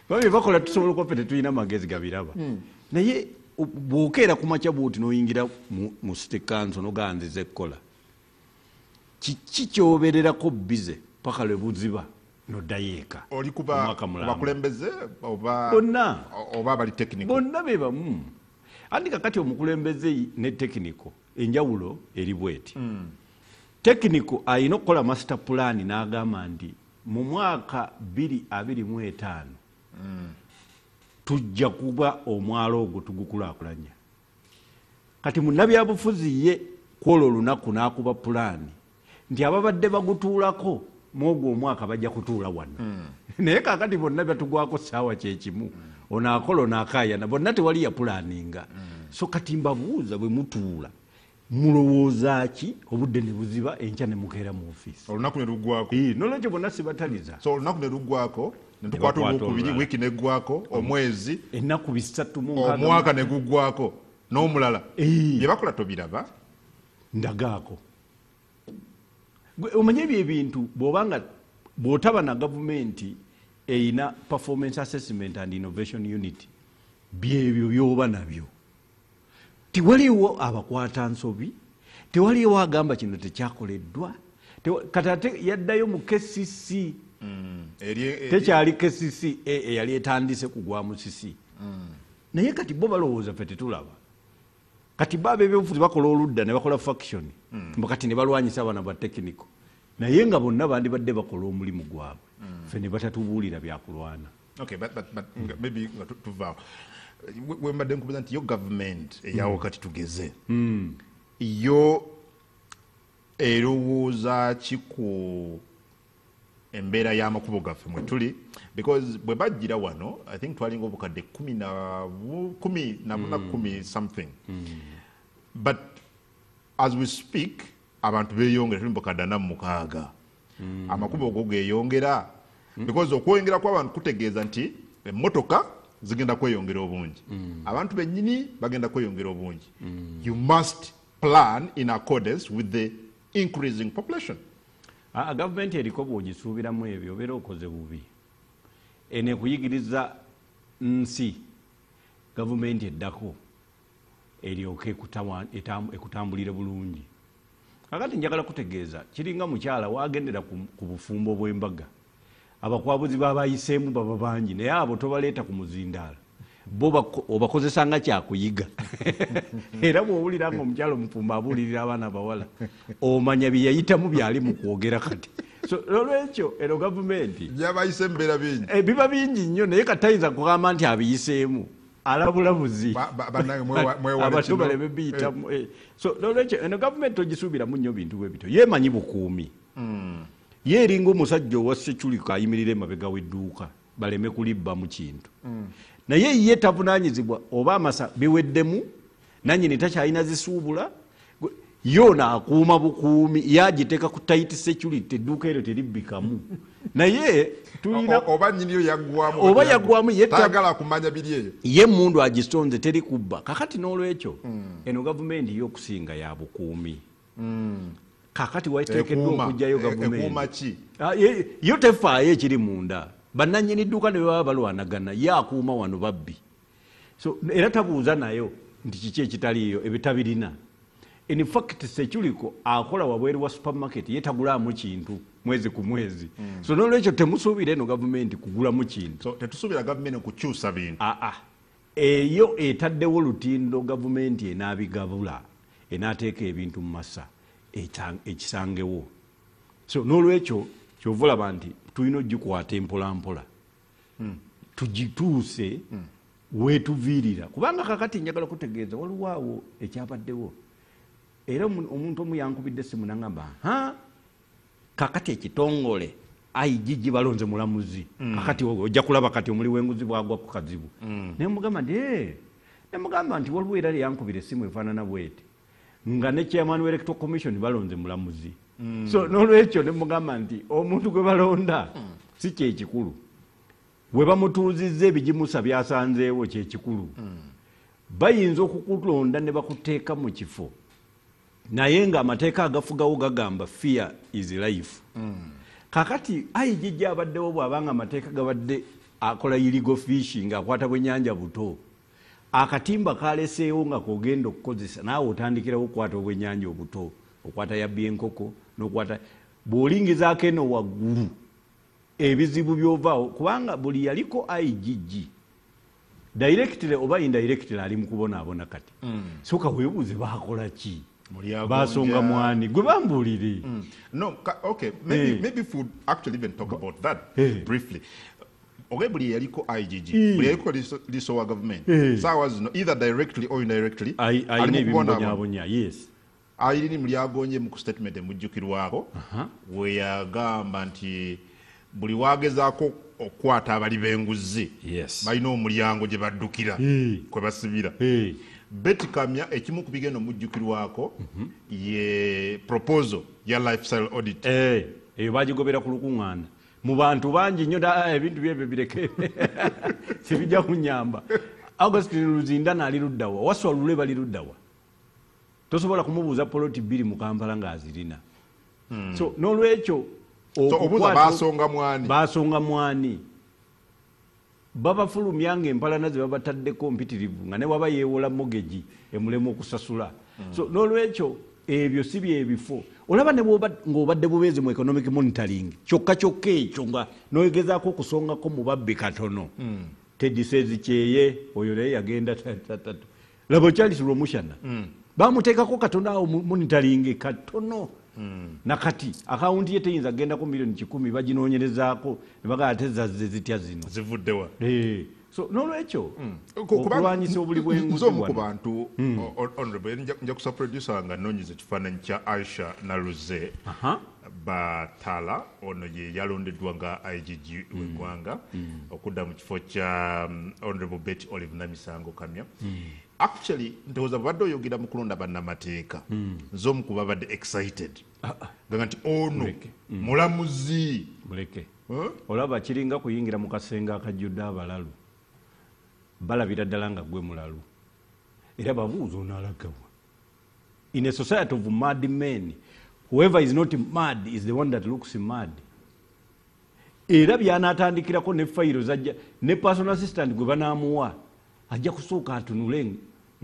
Babe bakola tusobola ko pete tuyina magezi gabiraba. Naye bwokera kumacha buti noyingira mu state council no ganzize kola. Kiki kyoberera ko bize paka le buziba no dayeka. Oli kuba bakulembeze oba bali technical. Bonna beba andika kati omukulembeze ne technical enjawulo eri bweti. Technical ayino kola master plan n'agamba ndi mu mwaka 2025 tujja kuba omwalo ogwo tugukulakulanya. Kati munnabyabufuzi ye kwolwo olunaku n'akuba pulaani nti ababadde bagutuulako mwogwo omwaka bajja kutuula wano. Naye kaakati bonna batugwako ssaawa kyekimu onaakola onaakaayana bonna tewali yapulaaninga. So kati mbabuuza bwe mutuula mulowooza ki obudde ne buziba enkya ne mukeera mu ofiisi olunaku ne luggwako nolwekyo bonna sibataliza. So olunaku ne luggwako ne tukwata olwokubiri wiiki neggwako omwezi ennaku 3 omwaka ne guggwako n'omulala bye bakola tobiraba ndagaako. Omanye ebyo ebintu bw'otaba na gavumenti eyina performance assessment and innovation unit byebyo byoba nabyo. Tiwaliwo abakwata nsobi, tewaliwo agamba kino tekyakoleddwa, katate yaddayo mu KCC tekyali KCC eyali etandise kugwa mu CC. Naye kati bo balowooza ffe tetulaba. Kati baba ebyobufuzi bakola oludda ne bakola faction kati ne balwanyisa abana ba technical naye nga bonna bandibadde bakola omulimu gwabwe ffe ne batatubuulira byakulwana. Okay, but maybe tuvaawo wembadde nkubuuza nti yo government eyawo kati tugeze yo erowooza ki ku embeera y'amakubo gaffe mwe tuli because bwe bajjira wano I think twalinga obukadde 10 something but as we speak abantu beeyongera tuli mubukadde 46 amakubo go geeyongera because okwongera kw'abantu kutegeeza nti emmotoka zigenda kweyongera obungi abantu bennyini bagenda kweyongera obungi. You must plan in accordance with the increasing population. Government eriko bwogisuubiramu ebyo obeera okoze bubi. Ene kuyigiriza nsi gavumenti eddako eryoke ekutambulire bulungi. Kakati njagala kutegeeza kiringa mukyala waagendera ku bufumbo bw'embaga abakwabuzi babayiseemu baba bangi naye abo tobaleeta ku muzindaala bo obakozesa nga kyakuyiga era bw'owulira nga omukyalo omufumbo abuulirira abaana abawala omanya bye yayitamu byali mu kwogera kati. So olwekyo eno gavumenti byabayiseemu biba bingi nnyo naye katayinza kugamba nti abiyiseemu alabulabuzi abato baleme biyitamu. So olwekyo eno gavumenti ogisuubiramu nnyo bintu bwe bityo yeemanyi bukuumi. Ye eringa omusajja owa seculiko ayimirira emabega w'edduuka baleme kulibba mu kintu naye ye tavunaanyizibwa oba amasa biweddemu nannyini takyalina zisuubula yoona akuuma bukuumi yagiteeka ku tight security edduuka eryo teribbikamu naye tulina oba nnyiniyo yaggwamu oba yaggwamu tagala kumanya biri eyo ye mundu agisonze teri kubba. Kakati n'olwekyo eno gavumenti y'okusinga ya bukuumi. Kakati waiteekeddwa okujjayo gavumenti yo tefaayo ekiri munda bannannyini dduuka ne baba balwanagana ye akuuma wano babbi. So era tabuuza nayo nti kiki ekitaliyo ebitabirina. In fact seculiko akola wabweru wa supermarket ye tagulaamu kintu mwezi ku mwezi. So n'olwekyo temusuubira eno gavumenti kugulamu kintu. So tetusuubira gavumenti okukyusa bintu. Eyo etaddewo lutindo gavumenti enaabigabula enaateeka ebintu mu masa ekisangewo. So n'olwekyo kyova olaba nti tulina ogikwata empolampola tugituuse weetuviirira kubanga kakati njagala kutegeeza waliwo awo ekyabaddewo era omuntu omu yankubidde essimu n'agamba kakati ekitongole IGG balonze mulamuzi kakati ojja kulaba kati omuli w'enguzi bwagwa ku kazibu naye mugamba nti nemugamba nti waliwo era yankubira essimu efaanana bweti nga ne chairman electoral commission balonze mulamuzi. So n'olwekyo ne mugamba nti omuntu gwe balonda si kyekikulu we bamutuuzizza ebigimusa byasanzeewo kyekikulu. Bayinza okukulonda ne bakuteeka mu kifo naye nga amateeka agafugawo gagamba fear is life. kakati IGG abaddewo bw'abanga amateeka gabadde akola illegal fishing akwata bwennyanja buto akatimba kaleseewo nga kogenda okukozesa naawe otandikirawo okukwata obwennyanja obuto okwata yabbi enkoko n'okwata bw'olingizaako eno waggulu ebizibu byovaawo kubanga buli yaliko IGG directly oba indirectly ali mu kubonaabona kati soka weebuuze baakola ki basonga mwani gwe bambuulire No, okay, maybe if we actually even talk about that briefly. Okay, buli yaliko IGG buli yaliko lisowa government sawa zino either directly or indirectly ayina ebimubonyabonya yes ayini mulyagonye mu statement emujjukirwako we yagamba nti buli wagezaako okwata abali b'enguzi balina omulyango gye baddukira kwe basibira Betty Kamya ekimu ku bigenda omujjukirwako ye proposal ya lifestyle audit eyo bagigobera ku lukuŋŋaana mu bantu bangi nnyo ebintu byebyo bireke sibijja kunyamba Augustine Luzinda naali luddawa Waswa Lule bali luddawa tosobola kumubuuza poloti bbiri mu Kampala ng'azirina so n'olwekyo obuuza basonga mwani babafulumya ng'empalana ze babataddeko mpitirivu nga ne waba yeewola mogeji emulemu okusasula so n'olwekyo ebyo si byebifo olaba ne ng'obadde bubeezi mu economic monitoring kyokka ekyo nga n'ogezaako okusongako mu babbi katono tegisezi kyeye oyo naye yagenda labo Charles Romushana bamuteekako katono awo monitoring katono nakati akawunti ye teyinza gendako milioni 10 baginoonyerezaako ne bagala tezazze zitya zino zivuddewa so n'olwekyo okulwanyisa obuli bw'enguzi omu ku bantu honorable nja kusa producer nga noonyiza ekifaananyi kya Aisha Naluze Batala ono ye yalondeddwa nga IGG w'eggwanga okudda mu kifo kya honorable Betty Olive Namisango Kamya actually ndowooza babadde oyogera mu kulonda bannamateeka nze omu ku babadde excited nga nti ono mulamuzi muleke olaba kiringa kuyingira mu kasenge akajjudde abalalu balabira ddala nga gwe mulalu era babuuza onaalagawa in a society of mad men whoever is not mad is the one that looks mad era byanaatandikirako ne fayiro zajja ne personal assistant gwe banaamuwa ajja kusooka atunule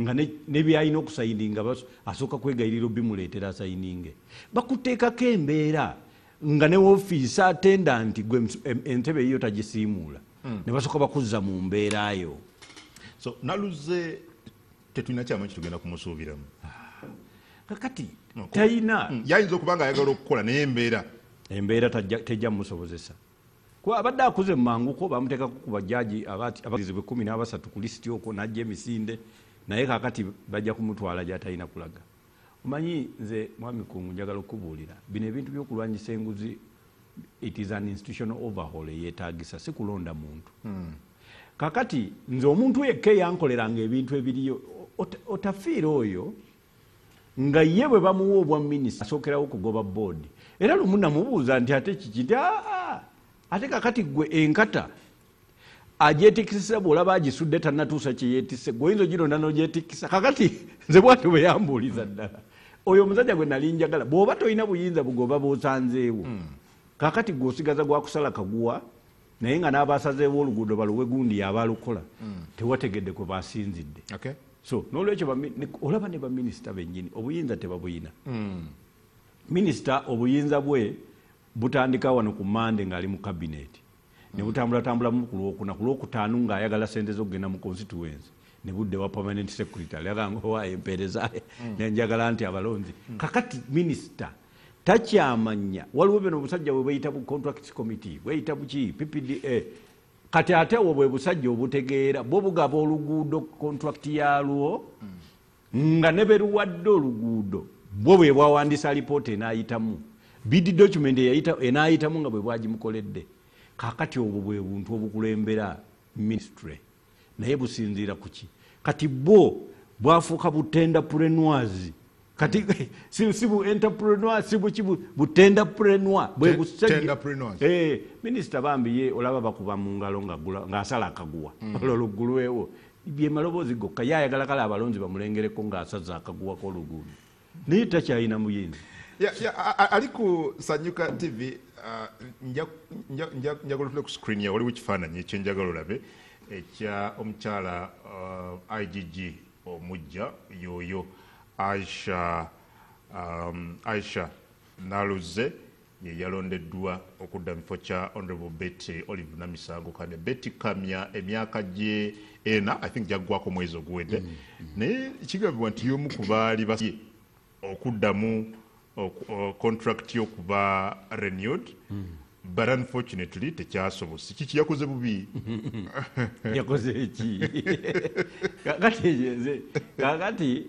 nga ne byalina okusayininga asooka kwegayirira bimuleetera asayininge bakuteekako embeera nga ne ofiisi attendant gwe entebe eyo tagisiimuula ne basooka bakuzza mu mbeerayo so Naluze tetulina kyama kitugenda kumusuubiramu kakati tayina yayinza okuba nga ayagala okukola naye embeera tejja mumusobozesa kuba abadde akuze mumanguko bamuteekako ku bajjaji abagizibwe 13 ku lisiti okwo n'ajja emisinde naye kakati bajja kumutwala gy'atalina kulaga omanyi nze mwami kungu njagala okubuulira bino ebintu by'okulwanyisa enguzi it is an institutional overhaul eyeetaagisa si kulonda muntu kakati nze omuntu yekka eyankoleranga ebintu ebiriyo otafiira oyo nga ye bwe bamuwa obwa minisita asookerawo okugoba boodi era lumu namubuuza nti ate kiki nti ate kakati gwe enkata agyetikisisa bw'olaba agisudde tannatuusa kyeyeetisse gweoyinza ogironda n'ogyetikisa kakati nze bwati bwe yambuuliza ddala oyo omusajja gwe nali njagala bw'oba tolina buyinza bugoba bw'osanzeewo kakati gw'osigaza gwakusala kaguwa naye nga n'abaasazeewo oluguudo baluwe gundi yaba alukola tewategedde kwe basinzidde so n'olwekyo olaba ne baminisita bennyini obuyinza tebabuyina minisita obuyinza bwe butandika wano ku Mande ng'ali mu kabineeti ne butambulatambulamu ku Lwokuna ku Lwokutaano ng'ayagala sente z'okugenda mu constituency ne budde wa permanent secretary agamba owaayo empeereza nenjagala nti abalonzi kakati minisita takyamanya waliwo bino obusajja bwe bweyita bu contract committee bweyita buki PPDA kati ate obwo bwe busajja obutegeera bwo bugaba oluguudo contract yalwo nga ne beruwadde oluguudo bwo bwe bwawandiisa alipoota enaayitamu bid document enaayitamu nga bwe bwagimukoledde kakati obwo bwe buntu obukulembera ministry naye businziira kuki kati bwo bwafuuka butendapreneurs kati si bu entrepreneur si buki butendapreneur bwe busajja minisita bambi ye olaba bakuba mu ngalo ng'asala akaguwa olugulwewo byemaloboozi gokka yayagala kale abalonzi bamulengereko ng'asaza akaguwa k'oluguudo naye takyalina muyinzi ali ku Sanyuka TV njagala tule ku screen ya waliwo ekifaananyi ekyenjagala olabe ekya omukyala IGG omujja yoyo Aisha Naluze ye yalondeddwa okudda mu kifo kya Honorable Betty Olive Namisango Kamya. Betty Kamya emyaka gye ena I think jaggwako mwezi oguwedde naye kigambibwa nti y'omu ku baali basye okuddamu contract yokuba renewed but unfortunately tekyasobose. Kiki yakoze bubi? Yakoze eki? kakati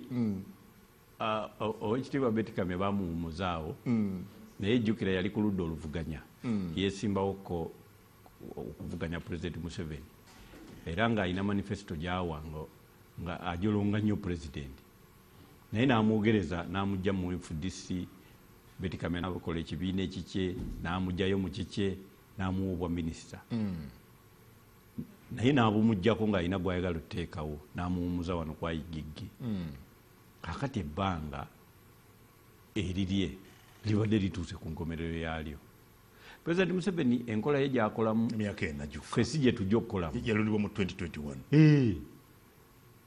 owekitiibwa Betty Kamya bamuwumuzaawo naye jjukira yali ku ludda oluvuganya yeesimbawoko okuvuganya President Museveni era ng'alina manifesto gy'awa nga ajolonga nnyo President naye n'amwogereza n'amugja mu FDC. Betty Kamya n'abakola ekibiina ekikye n'amugjayo mu kikye n'amuwa obwa minisita naye n'abumugjako ng'alina gw'ayagala oteekawo n'amuwumuza wano kwa Igigi. Kakati ebbanga erirye libadde lituuse ku nkomerero yaalyo. President Museveni enkola ye gy'akolamu emyaka ena gyokka ffe si gye tujja okukolamu. Yalondebwa mu 2021.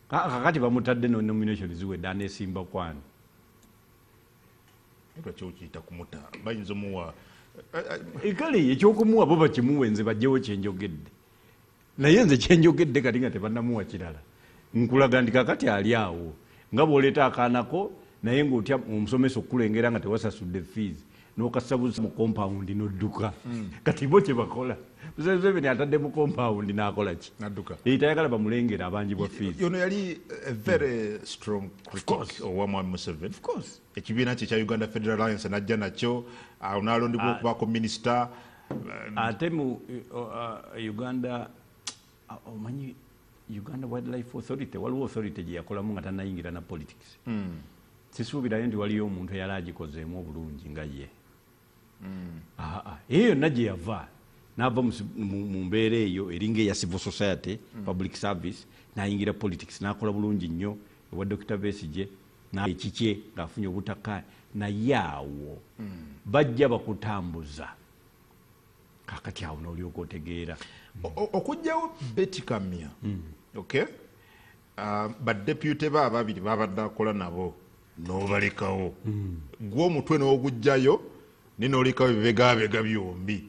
Kakati bamutadde no nomination ziwedde aneesimba kwani. Lwaki okiyita kumuta bayinza omuwa kale ekyokumuwa bo bakimuwa nze bajjewo kyenjogedde naye nze kyenjogedde kati nga tebannamuwa kirala nkulaga nti kakati ali awo nga bw'oleeta akaanako naye ng'otya omusomesa okukulengera nga tewasasudde fees n'okasabuza mu compound n'odduka kati bo kye bakola. Museveni atadde mu compound n'akola ki? N'adduka. Tayagala bamulengera abangi bwa fees. Yono yali a very strong critic owa Mwami Museveni. Of course. Ekibiina kye kya Uganda Federal Alliance n'ajja nakyo n'alondebwa okubaako minisita. Ate mu Uganda omanyi Uganda Wildlife Authority waliwo authority gye yakolamu nga tannayingira na politics. Sisuubirayo nti waliyo omuntu yali agikozeemu obulungi nga ye. Eyo yonna gye yava n'ava mu mbeera eyo eringa eya civil society public service n'ayingira politics n'akola bulungi nnyo ewa Dr. Besigye n'ekikye ng'afunye obutaka naye awo bajja bakutambuza kakati awo n'olyoka otegeera okugjawo Betty Kamya okay baddepute be ababiri babadde akola nabo n'obalekawo gwe omutwe n'ogugjayo ne n'olekawo ebibegaabega byombi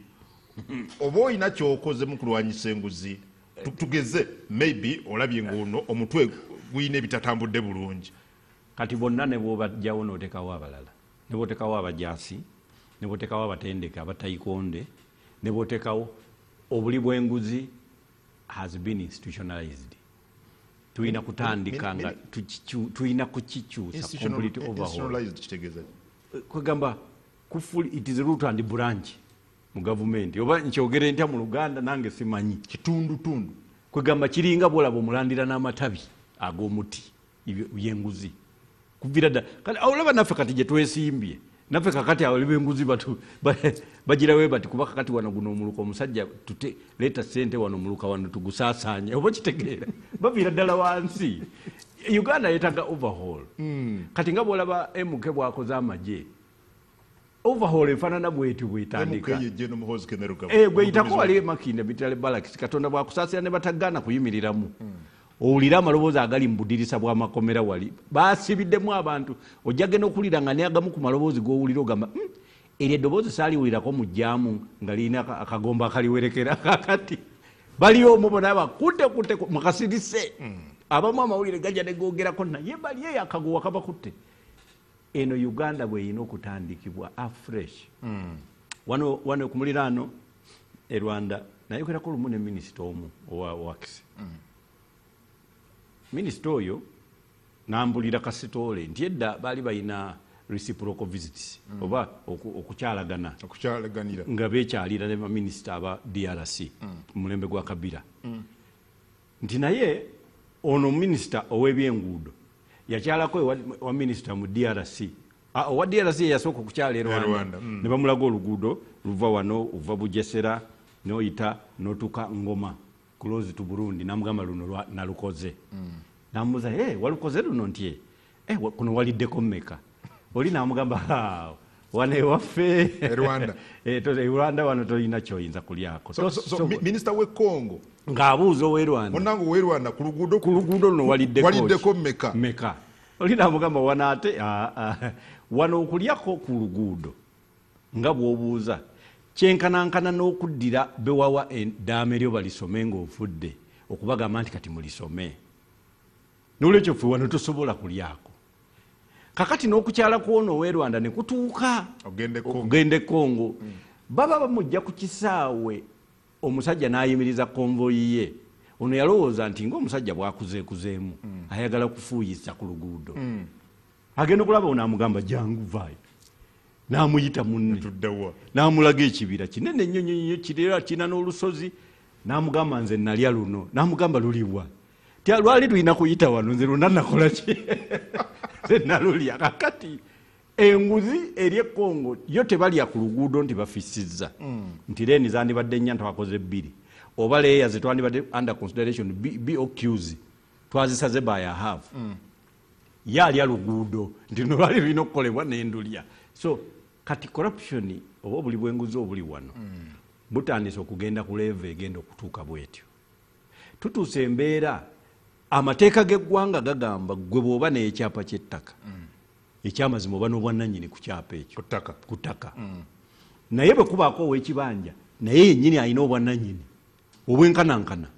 oba olina kyokoze mu kulwanyisa enguzi tugeze maybe olabye ng'ono omutwe guyina ebitatambudde bulungi. Kati bonna ne bw'obajjawo n'otekawo abalala ne bw'otekawo abajaasi ne bw'otekawo abatendeke abatayikonde ne bw'otekawo obuli bw'enguzi has been institutionalized. Tuyina kutandika nga tuyina kukikyusa complete overhaul. Kwegamba it is root and branch mu government oba nkyogere ntya mu Luganda nange simanyi kitundu kwegamba kiringa bwolaba omulandira n'amatabi ag'omuti yenguzi kuvira dda kati olaba naffe kati gye twesimbye naffe kakati awo libenguzi bagirawe bati kuba kakati wano guno omuluka omusajja leeta ssente wano omuluka wano tugusaasaanye oba kitegeera baviira ddala wansi. Uganda yeetaga overhaul kati nga bwolaba MK bwakoze amagye overhaul efaanana bwetyo bwetandika bweyitako wali Makinde Bitale Barracks Katonda bwakusaasira ne batagaana kuyimiriramu owulira amaloboozi agali mu budirisa bw'amakomera wali baasibiddemu abantu ojjage n'okulira nga neagamu ku maloboozi g'owulira ogamba eryo eddoboozi saaliwulirako mu jjaamu nga lirina akagomba akaliwerekera kakati bali omwo bona bakutte mukasirise abamu amawulire gajja ne googerako naye bali eyo akaguwa kabakutte. Eno Uganda bweyina okutandikibwa afresh. Wano ku muliraano e Rwanda nayogerako lumu ne minisita omu owa Wakisi. Minisita oyo n'ambulira kasitoole nti edda baali balina reciprocal visits oba okukyalaganira nga beekyalira ne baminisita aba DRC mulembe gwa Kabila nti naye ono minisita ow'ebyenguudo yakyalako wa minisita mu DRC owa DRC yasooka okukyala e Rwanda ne bamulaga oluguudo luva wano uva Bujesera n'oyita n'otuuka Ngoma close to Burundi namugamba luno nalukoze namubuuza walukoze luno nti kuno waliddeko mmeka oli namugamba wane waffe Rwanda Rwanda wano toyina kyoyinza kulyako. So Minister we Congo ng'abuuza ow'e Rwanda munango w'e Rwanda ku luguudo luno waliddeko meka olina mugamba wano ate wano okulyako ku luguudo nga bw'obuuza kyenkanankana n'okuddira bewawa eddaame lyo balisome ng'ofudde okubagamba nti kati mulisome n'olwekyo ffe wano tosobola kulyako. Kakati n'okukyala kw'ono ow'e Rwanda ne kutuuka okugenda e Congo baba bamujja ku kisaawe omusajja n'ayimiriza konvoyi ye. Ono yalowooza nti ng'omusajja bw'akuzeekuzeemu ayagala kufuuyisa ku luguudo agenda okulaba ono amugamba jangu vaayo n'amuyita munne n'amulaga ekibira kinene nnyo nnyo kirera kina n'olusozi n'amugamba nze nalya luno n'amugamba luliwa lwali tulina kuyita wano nze luna nakola ki nze nalulya. Kakati enguzi eri e Congo yo tebalya ku luguudo nti bafisizza nti leeni zandibadde nnya twakoze bbiri oba leeya ze twandibadde under consideration BOQs twazisaze by a half yalya luguudo nti nolwali lulina okukolebwa n'endulya. So kati corruption oba obuli bw'enguzi obuli wano butandise okugenda ku level egenda okutuuka bwetyo. Tutuuse embeera amateeka g'eggwanga gagamba gwe bw'oba n'ekyapa ky'ettaka ekyamazima oba n'obwannannyini ku kyapa ekyo ku ttaka naye bwe kubaako ow'ekibanja naye yennyini alina obwannannyini obwenkanankana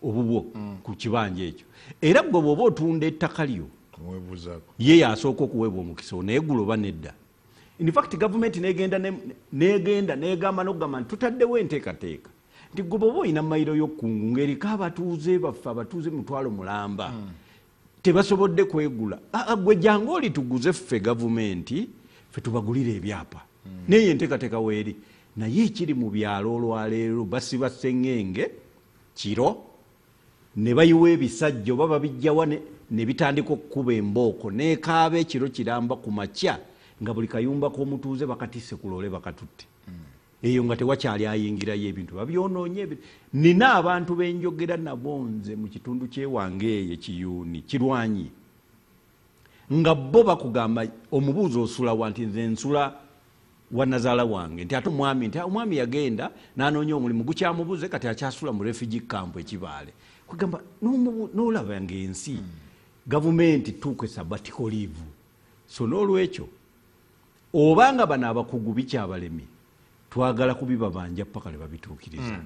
obubwo ku kibanja ekyo. Era gwe bw'oba otunda ettaka lyo ye yasooka okuweebwa omukisa naye gula oba nedda. In fact gavumenti n'egenda n'egamba n'okugamba nti tutaddewo enteekateeka nti gwe bw'oba olina mayiro y'okkungu ng'eriko abatuuze baffe abatuuze mutwalo mulamba tebasobodde kwegula gwe jangu oli tuguze ffe gavumenti ffe tubagulire ebyapa naye enteekateeka weeri naye ekiri mu byalo olwaleero basiba sseŋŋenge kiro ne bayiwa ebisajja oba babijjawa ne bitandika okukuba embooko n'ekaaba ekiro kiramba ku makya nga buli kayumba k'omutuuze bakatisse ku loole bakatutte eyo nga tewakyali ayingirayo ebintu babyonoonye. Nina abantu benjogera nabo nze mu kitundu kyewange eyo ekiyuuni kirwanyi nga bo bakugamba omubuuzo osula wa nti nze nsula wa nazaala wange nti ate omwami yagenda n'anoonya omulimu gukyamubuze kati akyasula mu refugee camp ekibaale kugamba n'olaba ng'ensi gavumenti tuuke sabbatical leave. So n'olwekyo obanga bano abakugu bikyabalemi twagala kubibabanja paka ne babituukiriza.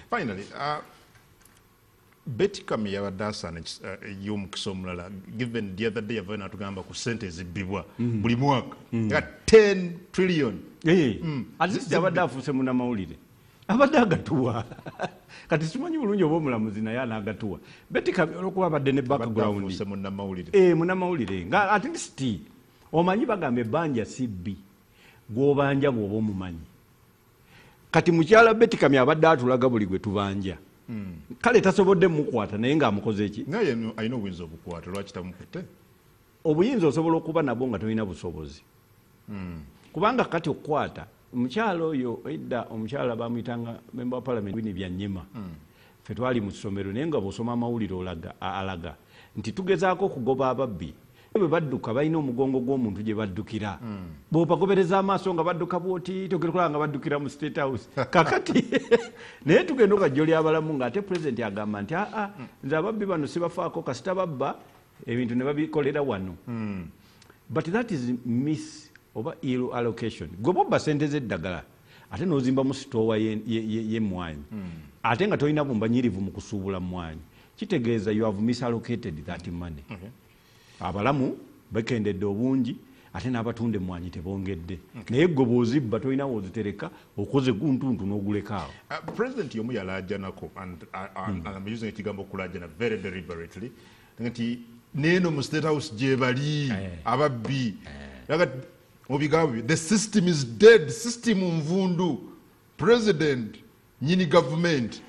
Finally Betty Kamya yabadde asaana y'omukisa omulala given the other day yava n'atugamba ku ssente ezibbibwa buli mwaka 10 trillion at least abadde afuuse munnamawulire abadde agatuwa kati simanyi bulungi oba omulamuzi naye anaagatuwa. Betty Kamya olwokuba abadde ne background munnamawulire nga at least omanyi bagamba ebbanja si bbi gw'obanja bw'oba omumanyi. Kati mukyala Betty Kamya abadde atulaga buli gwe tubanja kale tasobodde mukwata naye ng'amukoze eki naye alina obuyinza obukwata lwaki tamukutte. Obuyinza osobola okuba nabwo nga tolina busobozi kubanga kati okukwata omukyala oyo edda omukyala bamuyitanga member wa parliament Winnie Byanyima ffe twali mu ssomero naye nga bw'osoma amawulire alaga nti tugezaako okugoba ababbi bwe badduka balina omugongo gw'omuntu gye baddukira bw'obagobereza amaaso nga badduka bwoti togera kulaba nga baddukira mu State House kakati naye tugenda okajjo ly'abalamu ng'ate president agamba nti nze ababbi bano sibafaako kasita babba ebintu ne babikolera wano. But that is miss oba ill allocation. Gwe bobba ssente z'eddagala ate n'ozimba mu sitoowa y'emmwanyi ate nga tolina bumbanyirivu mu kusuubula mmwanyi kitegeeza you have misallocated that money. Abalamu bekendedde obungi ate n'abatunda emmwanyi tebongedde naye gwe bw'ozibba tolina wozitereka okoze guntuntu n'ogulekaawo. President yomu yalaajanako and I'm using ekigambo okulaajana very deliberately nti neeno mu State House gye bali ababbi obigambo the system is dead system nvundu president nyini government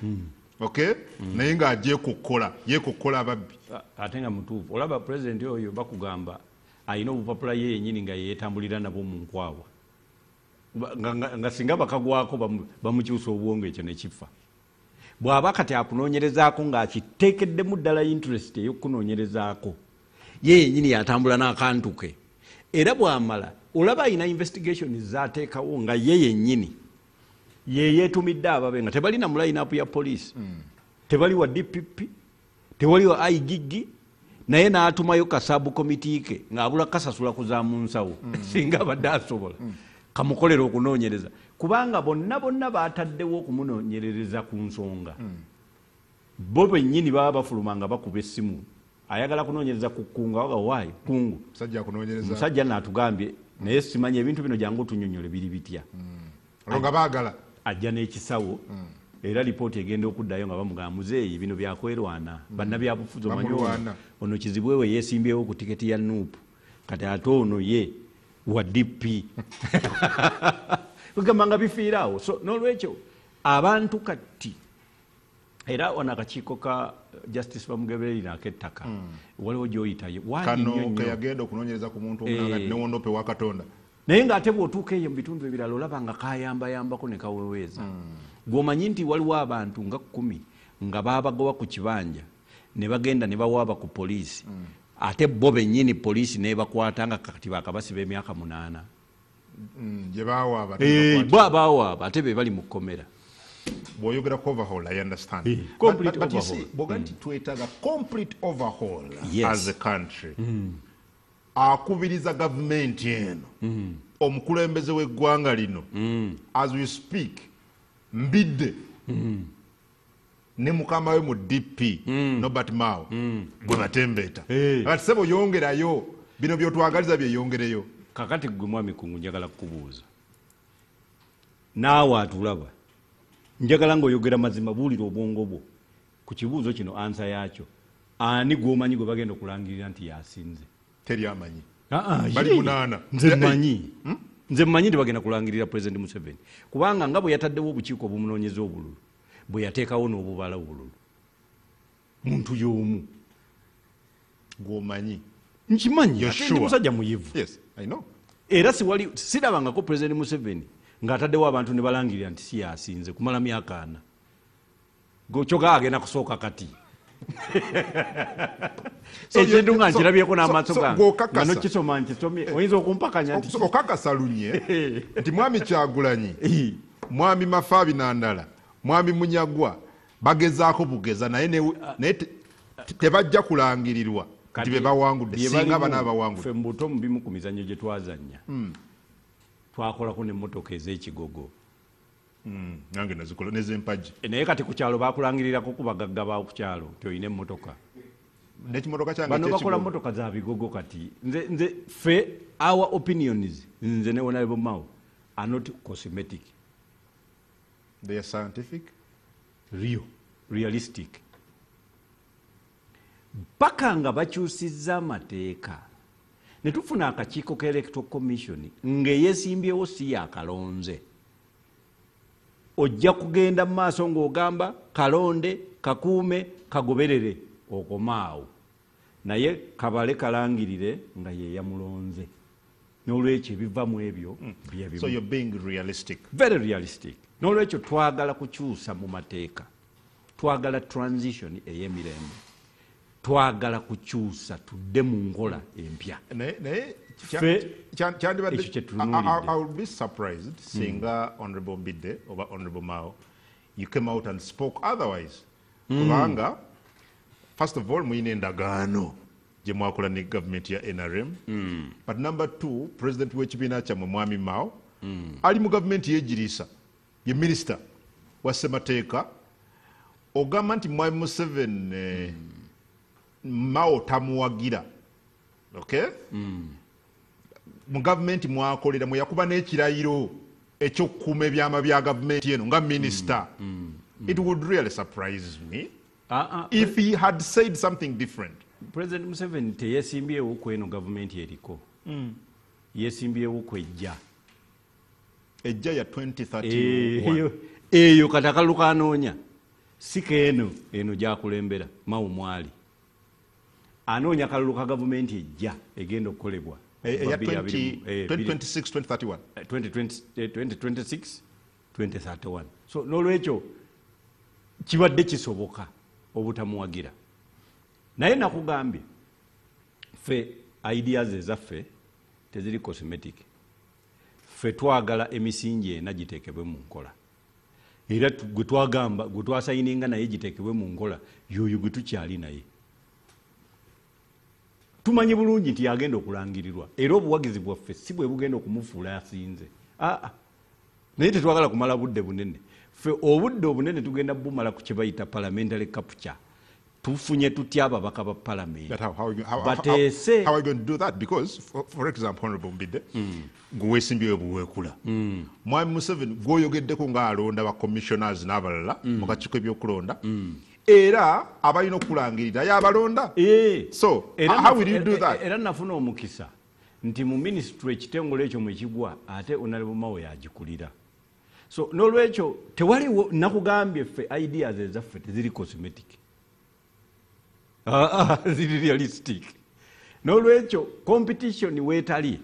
okay naye ng'aje yeekokkola ababbi ate nga mutuufu olaba president oyo bakugamba alina obupapula ye yennyini nga yeetambulira nabo mu nkwawa nga singa bakagwako bamukyusa obwongo ekyo ne kifa. Bw'aba kati akunoonyerezaako ng'akiteekeddemu ddala interest ey'okunoonyerezaako ye yennyini yatambula n'akantu ke era bw'amala olaba alina investigation zaateekawo nga ye yennyini yeyeetumidde ababe nga tebali na mulayinapu ya poliisi tebali wa DPP tewali wa IGG naye n'atumayo kasaabu komiti ke ng'abula kasasula kuzaamu nsawo singa abadde asobola kamukolera okunoonyereza kubanga bonna baataddewo okumunoonyerereza ku nsonga bo bennyini baba bafuluma nga bakuba essimu ayagala kunoonyereza ku kkungu awaga waayi kkungu musajja naatugambye naye simanyi ebintu bino jangu tunyonyole biri bitya nga baagala ajja n'ekisawo era lipooti egenda okuddayo nga bamugamba muzeeyi bino byakwerwana bannabyabufuzi omanyi ono kizibwe we yeesimbyewo ku tiketi ya nuupu kati ate ono ye wa DP kugamba nga bifiiraawo so n'olwekyo abantu kati era wano akakiiko ka Justice Bamugeberera ak'ettaka waliwo gy'oyitayo kano keyagenda okunoonyereza ku muntu omulanga newondope wa Katonda naye ng'ate bw'otuuka eyo mu bitundu ebirala olaba nga kayambayambako ne kaweweeza gw'omanyi nti waliwo abantu nga 10 nga baabagoba ku kibanja ne bagenda ne bawaaba ku poliisi ate bo bennyini poliisi nebakwata nga kati bakabasiba emyaka 8 gye baawaaba bo abaawaaba ate be bali mu kkomera bw'oyogera ku overhaul I understand complete but overhaul. you see bw'oga nti twetaaga complete overhaul Yes. as a country akubiriza gavumenti eno omukulembeze w'eggwanga lino as we speak mbidde ne mukama we mu DP Norbert Mao gwe batembeeta kati sebo yongerayo bino byotwagaliza byeyongereyo kakati gwe mwami kungu njagala kukubuuza naawe atulaba njagala ng'oyogera mazima buulira obwongo bwo ku kibuuzo kino ansa yaakyo ani gw'omanyi gwe bagenda okulangirira nti yasinze teri amanyi bali 8 nze mmanyi nti bagenda kulangirira President Museveni kubanga nga bwe yataddewo obukiiko obumunoonyeza obululu bwe yateekawo n'obubala obululu muntu y'omu gw'omanyi nkimanyi ate ndi musajja muyivu yes I know era sirabangako President Museveni ng'ataddewo abantu ne balangirira nti si yasinze kumala myaka 4 kyokka agenda kusooka kati ekintu nga nkirabyeko n'amaaso gange nga nokisoma nkisomye oyinza okumpakanya nti okakasa lunye nti mwami Kyagulanyi mwami Mafaabi Nandala mwami Munyagwa bagezaako bugeza naye tebajja kulangirirwa nti be bawangudde singa bana abawangudde ffe mbuto mu bimu ku mizannyo gye twazannya twakolako n'emmotoka ez'ekigogo nange nazikola nez'empagi naye kati ku kyalo bakulangirirako ku bagagga bawo ku kyalo nti olina emmotoka n'ekimotoka kyange bano bakola mmotoka za bigogo kati nze ffe our opinions nze ne Honorable Mao are not cosmetic they are scientific realistic paka nga bakyusizza amateeka ne tufuna akakiiko ka Electoral Commission ng'eyeesimbyewo si yakalonze ojja kugenda mu maaso ng'ogamba kalonde kakuume kagoberere okomaawo naye kabale kalangirire nga ye yamulonze n'olwekyo ebiva mu ebyo byebimu. So you're being realistic. Very realistic. N'olwekyo twagala kukyusa mu mateeka, twagala transition ey'emirembe, twagala kukyusa tudde mu nkola empya. I would be surprised singa Honorable Mbidde or Honorable Mao you came out and spoke otherwise. Kubanga first of all muyina endagaano gye mwakola ne government ya NRM, but number 2 president w'ekibiina kyammwe mwami Mao ali mu government y'egiriisa ye minister wa ssemateeka ogamba nti mwami Museveni Mao tamuwagira, okay? Mu government mwakolera mwe yakuba n'ekirayiro ekyokukuuma ebyama bya government eno nga minister. It would really surprise me if he had said something different. President Museveni teyeesimbyewo ku eno government eriko, yeesimbyewo ku ejja ya 2031 eyo kati akalulu kanoonya si keeno eno gyakulembera Mao mwali anoonya akalulu ka gavumenti ejja egenda okukolebwa 2026 2031. So n'olwekyo kibadde kisoboka obutamuwagira, naye nakugambye ffe ideas ezaffe teziri cosmetic. ffe twagala emisingi ena giteekebwe mu nkola era gwe twagamba gwe twasayininga naye giteekebwe mu nkola yoyo gwe tukyali naye tumanyi bulungi nti yagenda okulangirirwa era obuwagizi bwaffe si bwe bugenda okumufuula asinze naye tetwagala kumala budde bunene ffe obudde obunene tugenda bumala ku kye bayita parliamentary capture tufunye tutya ababaka ba parliament bateese how are you going to do that because for example honorable Mbidde gwe weesimbyeyo buweekula mwami Museveni gwoyogeddeko ng'alonda ba commissioners n'abalala mu kakiiko ebyokulonda era abalina okulangirira y'abalonda so how will you do that era nafuna omukisa nti mu ministry ekitengole ekyo mwekigwa ate Honorable Mao yagikulira so n'olwekyo tewaliwo nakugambye ffe ideas ezaffe teziri cosmetic ziri realistic n'olwekyo competition weetali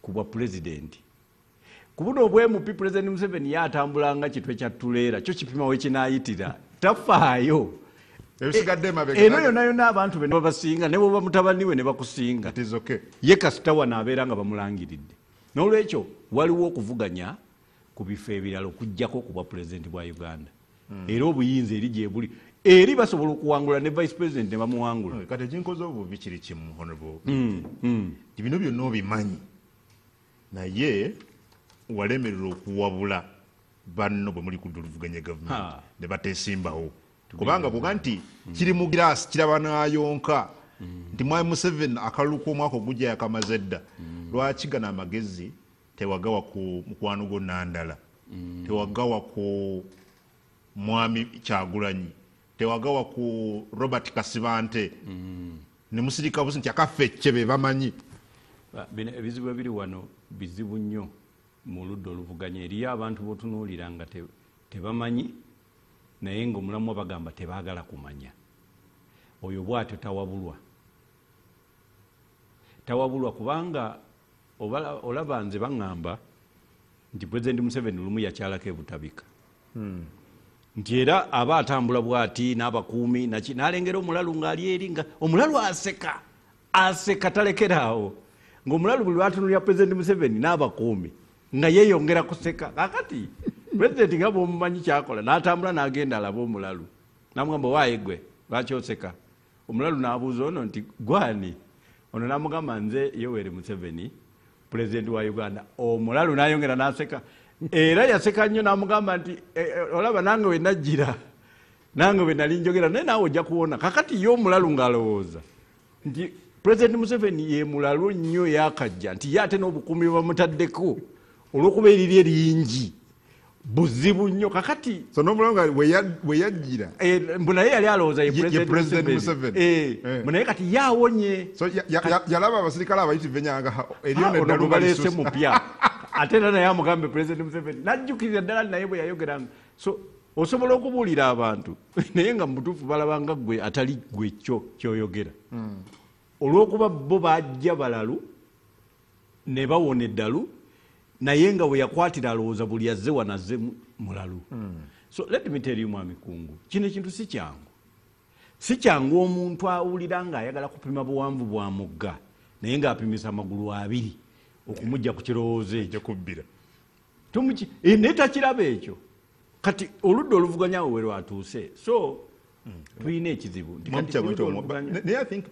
ku bwa president ku buno obwemupi President Museveni yatambulanga kitwe kya tuleera kyo kipima we kinaayitira tafaayo eno yonna abantu be babasinga ne bwoba mutabani we ne bakusinga ye kasitawa n'abeera nga bamulangiridde n'olwekyo waliwo okuvuganya ku bifo ebirala okujjako ku bwa pulezidenti bwa Uganda era obuyinza eri gye buli eri basobola okuwangula ne vice president ne bamuwangula kati ekinkoze obubi kiri kimu honorable bino byonna obimanyi naye walemerera okuwabula banno bwe muli kudda oluvuganya gavumenti ne bateesimbawo kubanga bwoga nti kiri mu giraasi kiraba n'ayonka nti mwami Museveni akalulu k'omwaka ogujja yakamaze dda lwaki gana amagezi tewagawa ku mukwano gwo Nandala tewagawa ku mwami Kyagulanyi tewagawa ku Robert Kasibante ne musirika busi nti akaffe be bamanyi ebizibu ebiri wano bizibu nnyo mu ludda oluvuganya eriyo abantu botunuulira nga tebamanyi naye ng'omulamu bagamba tebaagala kumanya oyo bw'atyo tawabulwa kubanga olaba nze baŋŋamba nti President Museveni lumu yakyalako ebutabika nti era aba atambula bw'ati n'abakuumi n'alengera omulalu ng'ali eri nga omulalu aseka talekeraawo ng'omulalu buli lwatunulira President Museveni n'abakuumi nga yeeyongera kuseka kakati President nga bw'omumanyi kyakola n'atambula n'agenda alaba omulalu n'amugamba waaye gwe lwaki oseka omulalu n'abuuza ono nti gwani ono n'amugamba nze Yoweri Museveni President wa Uganda omulalu n'ayongera n'aseka era yaseka nnyo n'amugamba nti olaba nange we najjira nange we nali njogera naye naawe ojja kuwona kakati ye omulalu ng'alowooza nti President Museveni ye mulalu nnyo yakajja nti ye ate n'obukuumi bwe bamutaddeko olw'okuba eriri eringi buzibu nnyo kakati so n'omulonga we yajjira mbu naye yali alowooza ye President Museveni mbu naye kati yaawonye so yalaba abasirikale abayitirivu enyanga eriyo neddalu baleese mupya ate era naye amugambe President Museveni najjukirira ddala naye bwe yayogeranga so osobola okubuulira abantu naye nga mubutuufu balabanga gwe atali gwe kyo kyoyogera olw'okuba bo bajja balalu ne bawona eddalu naye nga we yakwatira alowooza buli azze wanazze mulalu so let me tell you mwami Kungu kino ekintu si kyangu omuntu awulira ng'ayagala kupima buwanvu bwa mugga naye ng'apimisa amagulu 2 okumujja ku kirowoozo ekyo kubbira naye takiraba ekyo kati oludda oluvuganya we lwatuuse so tulina ekizibu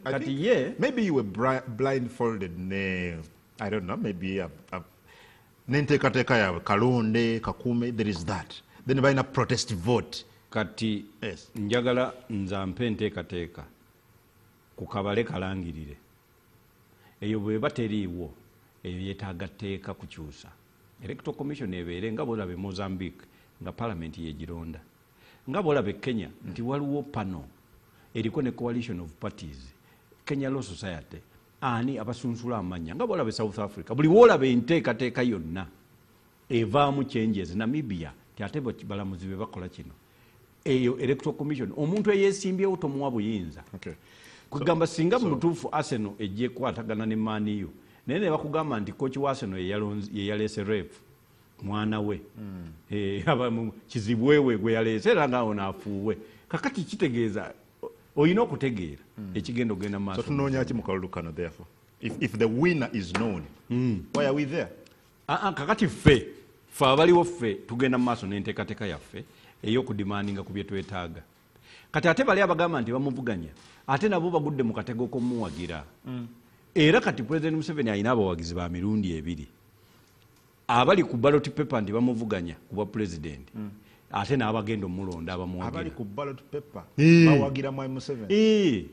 kati ye maybe you were blindfolded I don't know maybe n'enteekateeka yaabwe kalonde kakuume there is that then balina protest vote kati njagala nzampe enteekateeka ku kabale kalangirire eyo bweba teriiwo eyo yeetaaga tteeka kukyusa electoral commission ebeere nga bwolaba Mozambique nga parliament yegironda nga bwolaba Kenya nti waliwo pano eriko ne coalition of parties Kenya Law Society ani abasunsula amanya nga bwolaba South Africa buli woolaba enteekateeka yonna evaamu changes Namibia ti ate balamuzi be bakola kino eyo electoral commission omuntu eyeesimbyewo tomuwa buyinza kugamba singa mutuufu Arsenal ejje kwatagana ne Man U naye ne bakugamba nti kochi wa Arsenal ye yaleese rep mwana we kizibwewe gwe yaleese era ngaawo naafuuwe kakati kitegeeza olina okutegeera ekigenda ogenda maaso so tunoonya ki mu kalulu kano therefore if the winner is known why are we there kakati ffe abaliwo ffe tugenda mu maaso n'enteekateeka yaffe ey'okudimandinga ku bye twetaaga. Kati ate bali abagamba nti bamuvuganya ate nabo bagudde mu katego k'omuwagira. Era kati President Museveni alina abawagizi ba mirundi ebiri. Abali ku ballot paper nti bamuvuganya ku bwa president. Ate n'abagenda omulonda abamuwagira. Abali ku ballot paper bawagira Mwai Museveni.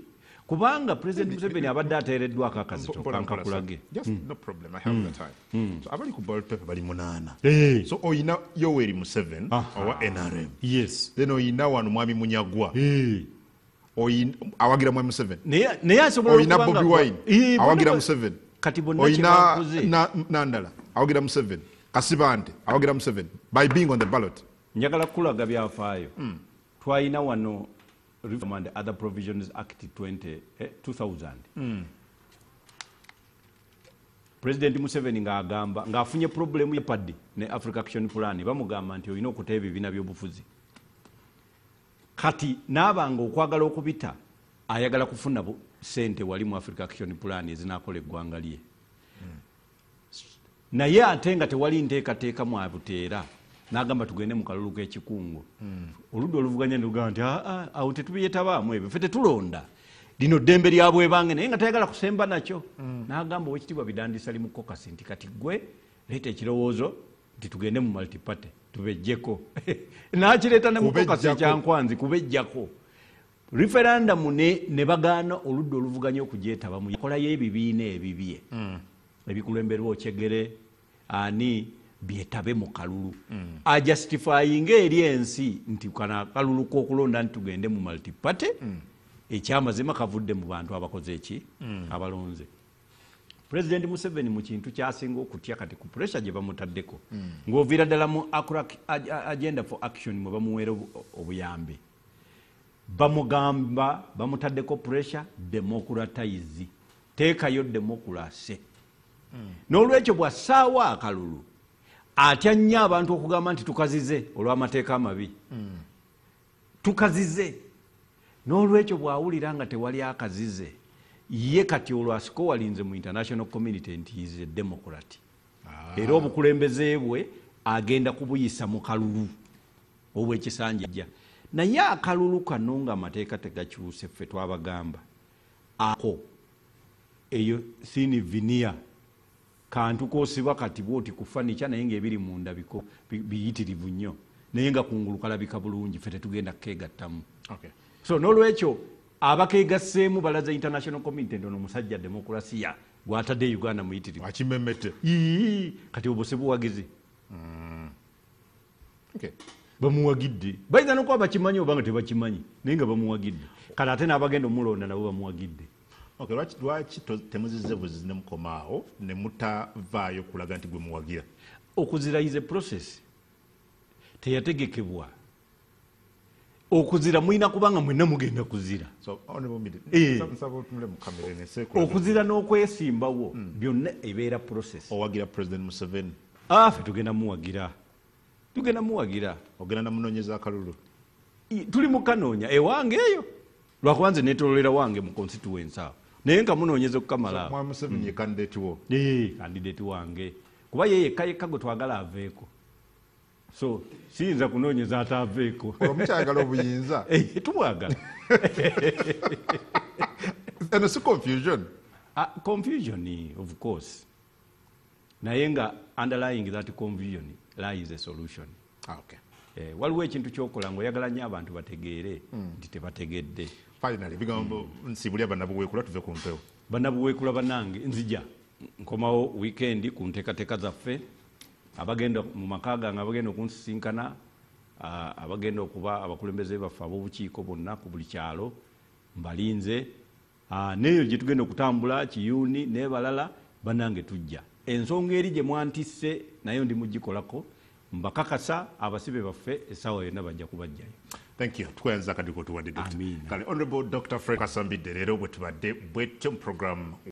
Kubanga President Museveni abadde ateereddwako akazito kankakulage. Just no problem, I have the time. So abali ku ballot paper bali 8. So oyina Yoweri Museveni owa NRM. Yes. Then oyina wano Mwami Munyagwa. Awagira Mwai Museveni. Naye asobola oyina Bobi Wine. Awagira Museveni. Kati bonna oyina Nandala. Awagira Museveni. Kasibante. Awagira Museveni. By being on the ballot. Njagala kulaga byafaayo. Twalina wano Reform and Other Provisions Act 2000. President Museveni ng'agamba ng'afunye problemu ya paddi ne Africa Action Plan bamugamba nti olina okuteeba ebibiina by'obufuzi. Kati n'abanga okwagala okubita ayagala kufuna ssente wali mu Africa Action Plan ezinaakola eggwanga lye. Naye ate nga tewali nteekateeka mwabuteera n'agamba tugende mu kalulu k'ekikungo. Oludda oluvuganya ndugamba nti awo tetubyetaamu ebyo ffe tetulonda lino ddembe lya bwebange naye nga tayagala kusemba nakyo. N'agamba Oweekitiibwa Bidandisa ali mu kokasi nti kati gwe leeta ekirowoozo nti tugende mu multiparty tubejjeko. N'akireeta ne mu kokasi ekyankwanzi kubejjako. Referendum ne bagaana oludda oluvuganya okugyetabamu yakolayo ebibiina ebibye ebikulemberwa Okyegere ani byetabe mu kalulu. Ajustifyinga eri ensi nti kana kalulu k'okulonda nti tugende mu multiparty. Ekyamazima kavudde mu bantu abakoze eki abalonze. President Museveni mu kintu kyasinga okutya kati ku pressure gye bamutaddeko ng'oviira ddala mu agenda for action mwe bamuweera obuyambe. Bamugamba bamutaddeko pressure democratize. Teekayo democracy. N'olwekyo bw'assaawa akalulu atya nnyo abantu okugamba nti tukazize olw'amateeka amabi. Tukazize. N'olwekyo bw'awulira nga tewali akazize ye kati olwo asiko walinze mu international community nti is a democrat. Era obukulembeze bwe agenda kubuyisa mu kalulu obw'ekisanja. Naye akalulu kano nga amateeka tegakyuse ffe twabagamba ako eyo sini vinia kantu kosiba kati bwoti kufanica naye ng'ebiri munda biyitirivu nnyo naye nga kungulu kalabika bulungi ffe tetugenda kukeegattamu. So n'olwekyo abakeegasseemu balaza international community ntono musajja demokrasiya gw'atadde Uganda muyitirivu akimemete kati obwo sibuwagizi. Bamuwagidde bayinza n'okuba bakimanyi oba nga tebakimanyi naye nga bamuwagidde kale ate n'abagenda omulonda nabo bamuwagidde. Lwaki temuzize buzizi ne mukomaawo ne mutavaayo kulaga nti gwe muwagira? Okuzirayize process teyategekebwa. Okuzira mulina kubanga mwenna mugenda kuzira. Okuzira n'okwesimbawo byonna ebeera process. Owagira President Museveni? Ffe tugenda muwagira. Tugenda muwagira. Ogenda namunoonyeza akalulu? Tuli mu kanoonya ewange eyo. Lwakubanze neetololera wange mu constituency awo. Naye nga munoonyeza okukamala. Mwami Museveni ye candidate wo? Candidate wange. Kuba ye yekka gwe twagala aveeko. So siyinza kunoonyeza ataaveeko. Omukyagala obuyinza? Tumwagala. And si confusion? Confusion, of course. Naye nga underlying that confusion lies a solution. Waliwo ekintu kyokola ng'oyagala nnyo abantu bategeere nti tebategedde. Finally, bigambo nsibulya bannabuweekula tuve ku mpewo. Bannabuweekula bannange nzija nkomawo weekend ku nteekateeka zaffe. Abagenda mu maka gange abagenda okunsisinkana abagenda okuba abakulembeze baffe ab'obukiiko bonna ku buli kyalo mbalinze neeyo gye tugenda okutambula Kiyuuni n'ebalala bannange tujja. Ensonga eri gye mwantisse nayo ndi mugikolako mbakakasa abasibe baffe essaawa yonna bajja kubajjayo. Thank you. Tukwenza kadiko tuwadde. Kale Honorable Dr. Fred Kasambidde leero bwe tubadde bwetyo mu program